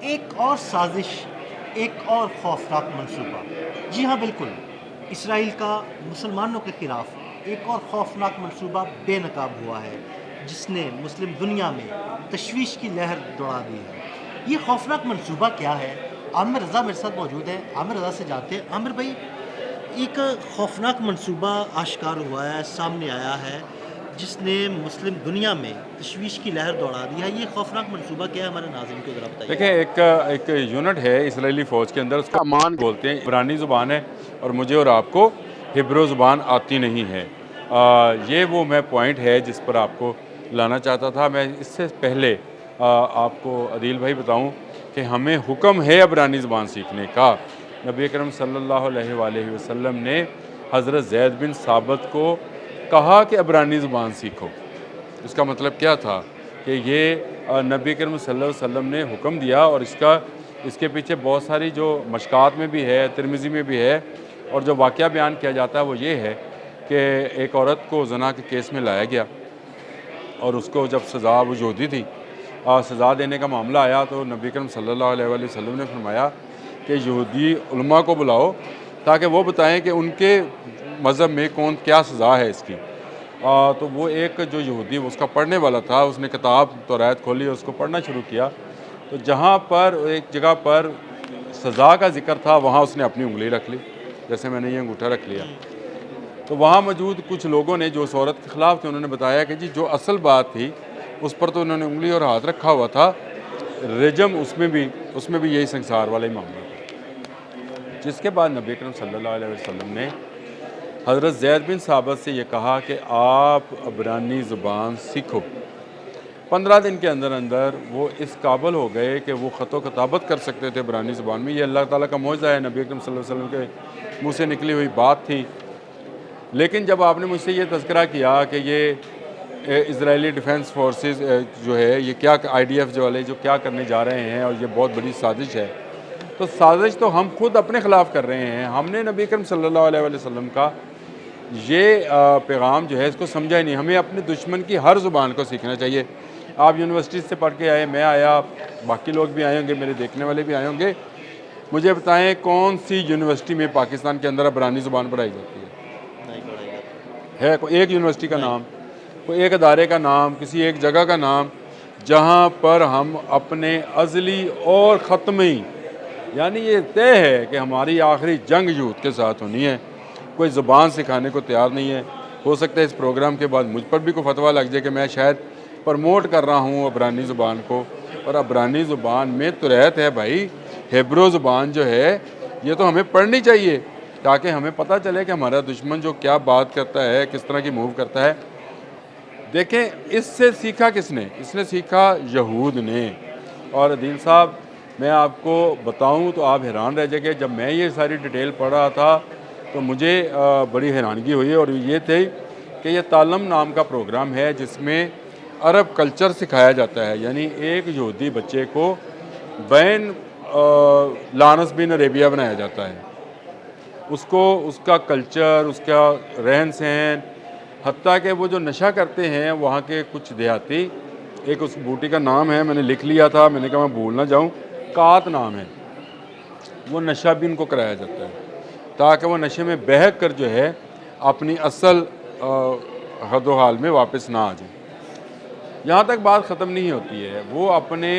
ایک اور سازش، ایک اور خوفناک منصوبہ، جی ہاں بالکل، اسرائیل کا مسلمانوں کے خلاف ایک اور خوفناک منصوبہ بے نقاب ہوا ہے، جس نے مسلم دنیا میں تشویش کی لہر دوڑا دی ہے۔ یہ خوفناک منصوبہ کیا ہے؟ عامر رضا میرے ساتھ موجود ہے، عامر رضا سے جانتے ہیں۔ عامر بھائی، ایک خوفناک منصوبہ آشکار ہوا ہے، سامنے آیا ہے، جس نے مسلم دنیا میں تشویش کی لہر دوڑا دی ہے۔ یہ خوفناک منصوبہ کیا ہے؟ ہمارے ناظرین کو ذرا بتائیے۔ دیکھیں، ایک یونٹ ہے اسرائیلی فوج کے اندر، اس کو امان بولتے ہیں، عبرانی زبان ہے، اور مجھے اور آپ کو ہبرو زبان آتی نہیں ہے۔ یہ وہ میں پوائنٹ ہے جس پر آپ کو لانا چاہتا تھا۔ میں اس سے پہلے آپ کو عدیل بھائی بتاؤں کہ ہمیں حکم ہے عبرانی زبان سیکھنے کا۔ نبی اکرم صلی اللہ علیہ وآلہ وسلم نے حضرت زید بن ثابت کو کہا کہ عبرانی زبان سیکھو۔ اس کا مطلب کیا تھا کہ یہ نبی کریم صلی اللہ علیہ وسلم نے حکم دیا، اور اس کے پیچھے بہت ساری جو مشکات میں بھی ہے، ترمذی میں بھی ہے، اور جو واقعہ بیان کیا جاتا ہے وہ یہ ہے کہ ایک عورت کو زنا کے کیس میں لایا گیا، اور اس کو جب سزا وجودی تھی، سزا دینے کا معاملہ آیا، تو نبی کریم صلی اللہ علیہ وآلہ وسلم نے فرمایا کہ یہودی علماء کو بلاؤ تاکہ وہ بتائیں کہ ان کے مذہب میں کیا سزا ہے اس کی۔ تو وہ ایک جو یہودی اس کا پڑھنے والا تھا، اس نے کتاب توریت کھولی اور اس کو پڑھنا شروع کیا، تو جہاں پر ایک جگہ پر سزا کا ذکر تھا وہاں اس نے اپنی انگلی رکھ لی، جیسے میں نے یہ انگوٹھا رکھ لیا۔ تو وہاں موجود کچھ لوگوں نے جو اس عورت کے خلاف تھے، انہوں نے بتایا کہ جی جو اصل بات تھی اس پر تو انہوں نے انگلی اور ہاتھ رکھا ہوا تھا، رجم اس میں بھی یہی سنسار والا ہی معاملہ تھا۔ جس کے بعد نبی اکرم صلی اللہ علیہ وسلم نے حضرت زید بن ثابت سے یہ کہا کہ آپ عبرانی زبان سیکھو۔ 15 دن کے اندر اندر وہ اس قابل ہو گئے کہ وہ خط و کتابت کر سکتے تھے عبرانی زبان میں۔ یہ اللہ تعالیٰ کا معجزہ ہے، نبی اکرم صلی اللہ علیہ وسلم کے منہ سے نکلی ہوئی بات تھی۔ لیکن جب آپ نے مجھ سے یہ تذکرہ کیا کہ یہ اسرائیلی ڈیفنس فورسز جو ہے یہ کیا IDF جو والے جو کیا کرنے جا رہے ہیں اور یہ بہت بڑی سازش ہے، تو سازش تو ہم خود اپنے خلاف کر رہے ہیں۔ ہم نے نبی اکرم صلی اللہ علیہ وسلم کا یہ پیغام جو ہے اس کو سمجھا ہی نہیں۔ ہمیں اپنے دشمن کی ہر زبان کو سیکھنا چاہیے۔ آپ یونیورسٹی سے پڑھ کے آئے، میں آیا، باقی لوگ بھی آئے ہوں گے، میرے دیکھنے والے بھی آئے ہوں گے، مجھے بتائیں کون سی یونیورسٹی میں پاکستان کے اندر عبرانی زبان پڑھائی جاتی ہے کوئی ایک یونیورسٹی کا نام، کوئی ایک ادارے کا نام، کسی ایک جگہ کا نام جہاں پر ہم اپنے ازلی اور ختمی، یعنی یہ طے ہے کہ ہماری آخری جنگ یہود کے ساتھ ہونی ہے، کوئی زبان سکھانے کو تیار نہیں ہے۔ ہو سکتا ہے اس پروگرام کے بعد مجھ پر بھی کوئی فتویٰ لگ جائے کہ میں شاید پرموٹ کر رہا ہوں عبرانی زبان کو، اور عبرانی زبان میں توریت ہے بھائی، ہیبرو زبان جو ہے یہ تو ہمیں پڑھنی چاہیے تاکہ ہمیں پتہ چلے کہ ہمارا دشمن جو کیا بات کرتا ہے، کس طرح کی موو کرتا ہے۔ دیکھیں اس سے سیکھا کس نے؟ اس نے سیکھا یہود نے۔ اور عدیل صاحب میں آپ کو بتاؤں تو آپ حیران رہ جائیں گے، جب میں یہ ساری ڈیٹیل پڑھ رہا تھا تو مجھے بڑی حیرانگی ہوئی، اور یہ تھی کہ یہ تعلم نام کا پروگرام ہے جس میں عرب کلچر سکھایا جاتا ہے، یعنی ایک یہودی بچے کو بین لارنس بن عربیہ بنایا جاتا ہے، اس کو اس کا کلچر، اس کا رہن سہن، حتیٰ کہ وہ جو نشہ کرتے ہیں وہاں کے کچھ دیہاتی، ایک اس بوٹی کا نام ہے، میں نے لکھ لیا تھا، میں نے کہا میں بھول نہ جاؤں، کات نام ہے، وہ نشہ بھی ان کو کرایا جاتا ہے تاکہ وہ نشے میں بہک کر جو ہے اپنی اصل حد و حال میں واپس نہ آ جائیں۔ یہاں تک بات ختم نہیں ہوتی ہے، وہ اپنے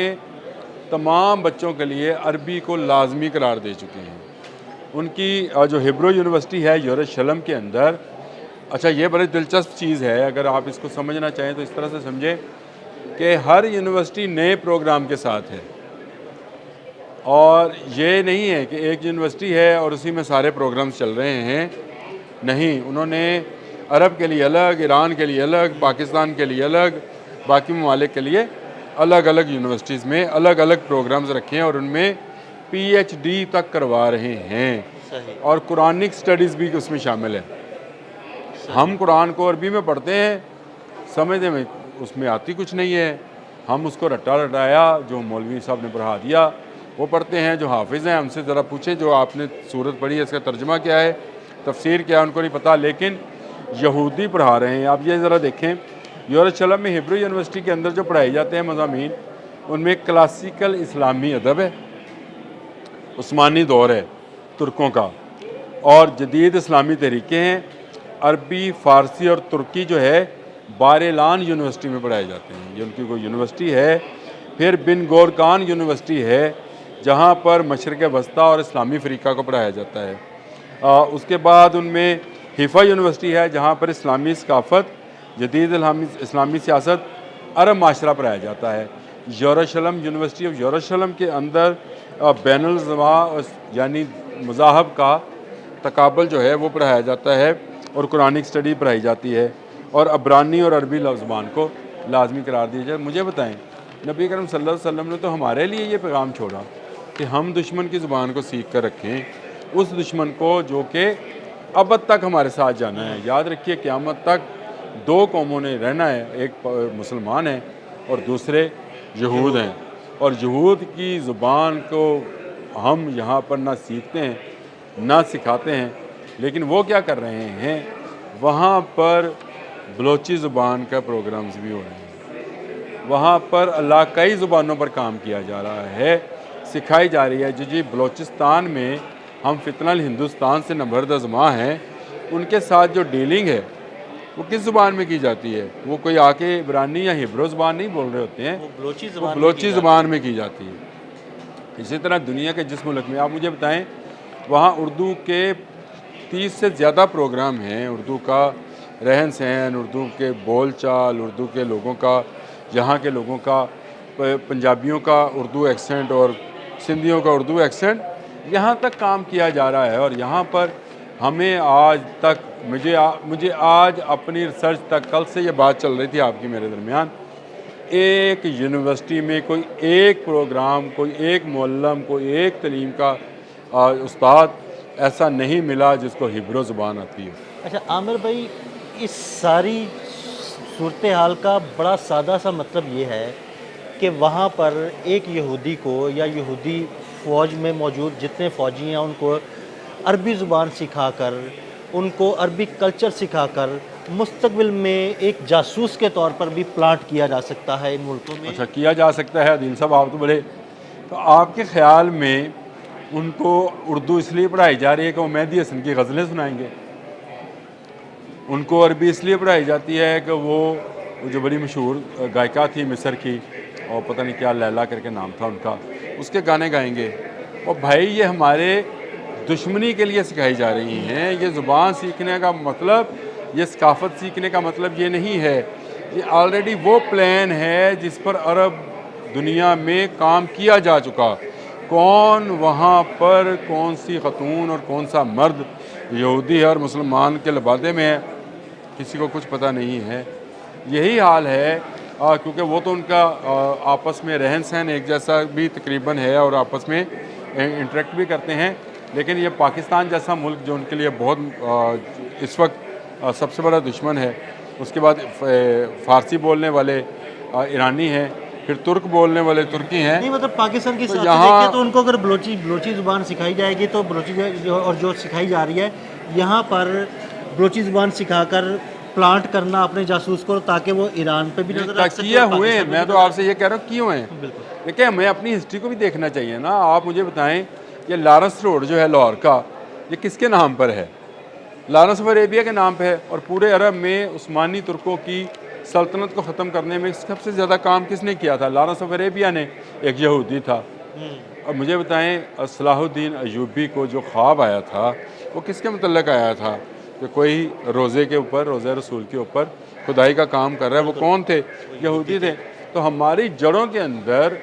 تمام بچوں کے لیے عربی کو لازمی قرار دے چکے ہیں۔ ان کی جو ہیبرو یونیورسٹی ہے یروشلم کے اندر، اچھا یہ بڑی دلچسپ چیز ہے، اگر آپ اس کو سمجھنا چاہیں تو اس طرح سے سمجھیں کہ ہر یونیورسٹی نئے پروگرام کے ساتھ ہے، اور یہ نہیں ہے کہ ایک یونیورسٹی ہے اور اسی میں سارے پروگرامز چل رہے ہیں، نہیں، انہوں نے عرب کے لیے الگ، ایران کے لیے الگ، پاکستان کے لیے الگ، باقی ممالک کے لیے الگ الگ یونیورسٹیز میں الگ الگ پروگرامز رکھے ہیں، اور ان میں PhD تک کروا رہے ہیں، اور قرآنک سٹڈیز بھی اس میں شامل ہے۔ ہم قرآن کو عربی میں پڑھتے ہیں، سمجھنے میں اس میں آتی کچھ نہیں ہے، ہم اس کو رٹا رٹایا جو مولوی صاحب نے پڑھا دیا وہ پڑھتے ہیں، جو حافظ ہیں ہم سے ذرا پوچھیں جو آپ نے سورت پڑھی ہے اس کا ترجمہ کیا ہے، تفسیر کیا ہے، ان کو نہیں پتہ، لیکن یہودی پڑھا رہے ہیں۔ آپ یہ ذرا دیکھیں، یروشلم میں ہیبرو یونیورسٹی کے اندر جو پڑھائے جاتے ہیں مضامین، ان میں کلاسیکل اسلامی ادب ہے، عثمانی دور ہے ترکوں کا، اور جدید اسلامی طریقے ہیں۔ عربی، فارسی اور ترکی جو ہے بارلان یونیورسٹی میں پڑھائے جاتے ہیں، یہ ان کی کوئی یونیورسٹی ہے۔ پھر بن گورکان یونیورسٹی ہے جہاں پر مشرق وسطیٰ اور اسلامی افریقہ کو پڑھایا جاتا ہے۔ اس کے بعد ان میں حیفا یونیورسٹی ہے جہاں پر اسلامی ثقافت، جدید اسلامی سیاست، عرب معاشرہ پڑھایا جاتا ہے۔ یروشلم یونیورسٹی آف یروشلم کے اندر بین الزباں یعنی مذاہب کا تقابل جو ہے وہ پڑھایا جاتا ہے اور قرآنک اسٹڈی پڑھائی جاتی ہے، اور عبرانی اور عربی زبان کو لازمی قرار دیا جائے۔ مجھے بتائیں، نبی کرم صلی اللہ علیہ وسلم نے تو ہمارے لیے یہ پیغام چھوڑا کہ ہم دشمن کی زبان کو سیکھ کر رکھیں، اس دشمن کو جو کہ ابد تک ہمارے ساتھ جانا ہے۔ یاد رکھیے قیامت تک دو قوموں نے رہنا ہے، ایک مسلمان ہیں اور دوسرے یہود ہیں، اور یہود کی زبان کو ہم یہاں پر نہ سیکھتے ہیں نہ سکھاتے ہیں، لیکن وہ کیا کر رہے ہیں، وہاں پر بلوچی زبان کا پروگرامز بھی ہو رہے ہیں، وہاں پر علاقائی زبانوں پر کام کیا جا رہا ہے، سکھائی جا رہی ہے۔ جی بلوچستان میں ہم فتنہ الہندوستان سے نبرد ازماں ہیں، ان کے ساتھ جو ڈیلنگ ہے وہ کس زبان میں کی جاتی ہے؟ وہ کوئی آ کے عبرانی یا ہیبرو زبان نہیں بول رہے ہوتے ہیں، وہ بلوچی وہ بلوچی زبان میں کی جاتی ہے۔ اسی طرح دنیا کے جس ملک میں، آپ مجھے بتائیں، وہاں اردو کے 30 سے زیادہ پروگرام ہیں، اردو کا رہن سہن، اردو کے بول چال، اردو کے لوگوں کا، یہاں کے لوگوں کا، پنجابیوں کا اردو ایکسنٹ اور سندھیوں کا اردو ایکسنٹ، یہاں تک کام کیا جا رہا ہے۔ اور یہاں پر ہمیں آج تک، مجھے آج اپنی ریسرچ تک، کل سے یہ بات چل رہی تھی آپ کی میرے درمیان، ایک یونیورسٹی میں کوئی ایک پروگرام، کوئی ایک معلم، کوئی ایک تعلیم کا استاد ایسا نہیں ملا جس کو ہیبرو زبان آتی ہے۔ اچھا عامر بھائی، اس ساری صورتحال کا بڑا سادہ سا مطلب یہ ہے کہ وہاں پر ایک یہودی کو یا یہودی فوج میں موجود جتنے فوجی ہیں ان کو عربی زبان سکھا کر، ان کو عربی کلچر سکھا کر مستقبل میں ایک جاسوس کے طور پر بھی پلانٹ کیا جا سکتا ہے ان ملکوں میں۔ اچھا، کیا جا سکتا ہے؟ عدیل صاحب آپ تو بڑے، تو آپ کے خیال میں ان کو اردو اس لیے پڑھائی جا رہی ہے کہ وہ مہدی حسن کی غزلیں سنائیں گے؟ ان کو عربی اس لیے پڑھائی جاتی ہے کہ وہ جو بڑی مشہور گائکہ تھی مصر کی، اور پتہ نہیں کیا لیلا کر کے نام تھا ان کا، اس کے گانے گائیں گے؟ اور بھائی یہ ہمارے دشمنی کے لیے سکھائی جا رہی ہیں۔ یہ زبان سیکھنے کا مطلب، یہ ثقافت سیکھنے کا مطلب یہ نہیں ہے، یہ آلریڈی وہ پلان ہے جس پر عرب دنیا میں کام کیا جا چکا۔ کون وہاں پر کون سی خاتون اور کون سا مرد یہودی اور مسلمان کے لبادے میں ہے، کسی کو کچھ پتہ نہیں ہے۔ یہی حال ہے، کیونکہ وہ تو ان کا آپس میں رہن سہن ایک جیسا بھی تقریباً ہے اور آپس میں انٹریکٹ بھی کرتے ہیں، لیکن یہ پاکستان جیسا ملک جو ان کے لیے بہت اس وقت سب سے بڑا دشمن ہے، اس کے بعد فارسی بولنے والے ایرانی ہیں، پھر ترک بولنے والے ترکی ہیں۔ نہیں مطلب پاکستان کی تو ساتھ یہاں دیکھیں تو ان کو اگر بلوچی زبان سکھائی جائے گی تو بلوچی اور جو سکھائی جا رہی ہے یہاں پر بلوچی زبان سکھا کر پلانٹ کرنا اپنے جاسوس کو، تاکہ وہ ایران پہ بھی نظر رکھ سکے کیے اور ہوئے ہیں۔ پاکستان پہ میں بھی تو آپ سے یہ کہہ رہا ہوں کیوں ہیں، بالکل۔ دیکھیں ہمیں اپنی ہسٹری کو بھی دیکھنا چاہیے نا۔ آپ مجھے بتائیں، یہ لارنس روڈ جو ہے لاہور کا، یہ کس کے نام پر ہے؟ لارنس آف عربیہ کے نام پہ ہے۔ اور پورے عرب میں عثمانی ترکوں کی سلطنت کو ختم کرنے میں سب سے زیادہ کام کس نے کیا تھا؟ لارنس آف عربیہ نے، ایک یہودی تھا۔ اور مجھے بتائیں، صلاح الدین ایوبی کو جو خواب آیا تھا وہ کس کے متعلق آیا تھا؟ کہ کوئی روزے کے اوپر، روزہ رسول کے اوپر خدائی کا کام کر رہا ہے، وہ کون تھے؟ یہودی تھے۔ تو ہماری جڑوں کے اندر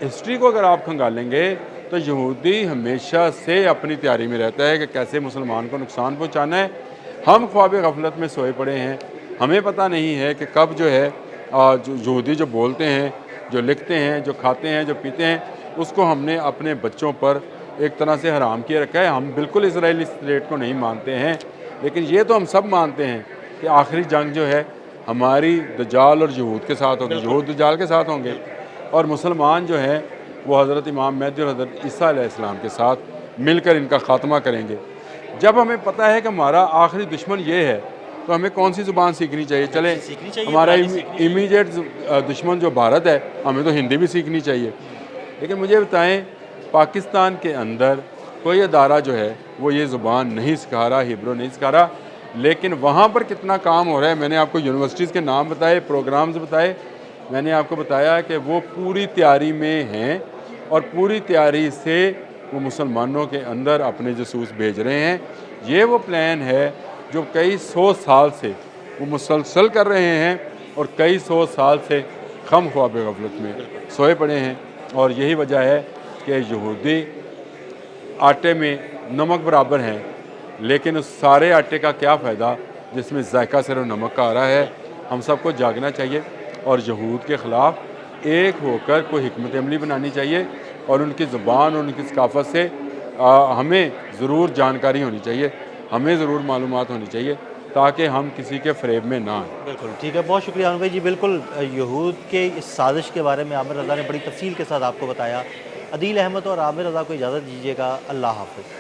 ہسٹری کو اگر آپ کھنگالیں گے تو یہودی ہمیشہ سے اپنی تیاری میں رہتا ہے کہ کیسے مسلمان کو نقصان پہنچانا ہے۔ ہم خواب غفلت میں سوئے پڑے ہیں، ہمیں پتہ نہیں ہے کہ کب جو ہے جو یہودی جو بولتے ہیں، جو لکھتے ہیں، جو کھاتے ہیں، جو پیتے ہیں، اس کو ہم نے اپنے بچوں پر ایک طرح سے حرام کیے رکھا ہے۔ ہم بالکل اسرائیلی اسٹیٹ کو نہیں مانتے ہیں، لیکن یہ تو ہم سب مانتے ہیں کہ آخری جنگ جو ہے ہماری دجال اور یہود کے ساتھ ہوگی، یہود دجال کے ساتھ ہوں گے، اور مسلمان جو ہیں وہ حضرت امام مہدی اور حضرت عیسیٰ علیہ السلام کے ساتھ مل کر ان کا خاتمہ کریں گے۔ جب ہمیں پتہ ہے کہ ہمارا آخری دشمن یہ ہے تو ہمیں کون سی زبان سیکھنی چاہیے؟ چلیں سیکھنی چاہیے، ہمارا پرانی سیکھنی چاہیے۔ امیجیٹ دشمن جو بھارت ہے، ہمیں تو ہندی بھی سیکھنی چاہیے۔ لیکن مجھے بتائیں پاکستان کے اندر کوئی ادارہ جو ہے وہ یہ زبان نہیں سکھا رہا، ہیبرو نہیں سکھا رہا، لیکن وہاں پر کتنا کام ہو رہا ہے۔ میں نے آپ کو یونیورسٹیز کے نام بتائے، پروگرامز بتائے، میں نے آپ کو بتایا کہ وہ پوری تیاری میں ہیں اور پوری تیاری سے وہ مسلمانوں کے اندر اپنے جاسوس بھیج رہے ہیں۔ یہ وہ پلان ہے جو کئی سو سال سے وہ مسلسل کر رہے ہیں اور کئی سو سال سے خم خواب غفلت میں سوئے پڑے ہیں، اور یہی وجہ ہے کہ یہودی آٹے میں نمک برابر ہیں، لیکن اس سارے آٹے کا کیا فائدہ جس میں ذائقہ صرف نمک کا آ رہا ہے۔ ہم سب کو جاگنا چاہیے اور یہود کے خلاف ایک ہو کر کوئی حکمت عملی بنانی چاہیے، اور ان کی زبان اور ان کی ثقافت سے ہمیں ضرور جانکاری ہونی چاہیے، ہمیں ضرور معلومات ہونی چاہیے تاکہ ہم کسی کے فریب میں نہ آئیں۔ بالکل ٹھیک ہے، بہت شکریہ عامر بھائی جی۔ بالکل یہود کے اس سازش کے بارے میں عامر رضا نے بڑی تفصیل کے ساتھ آپ کو بتایا۔ عدیل احمد اور عامر رضا کو اجازت دیجیے گا، اللہ حافظ۔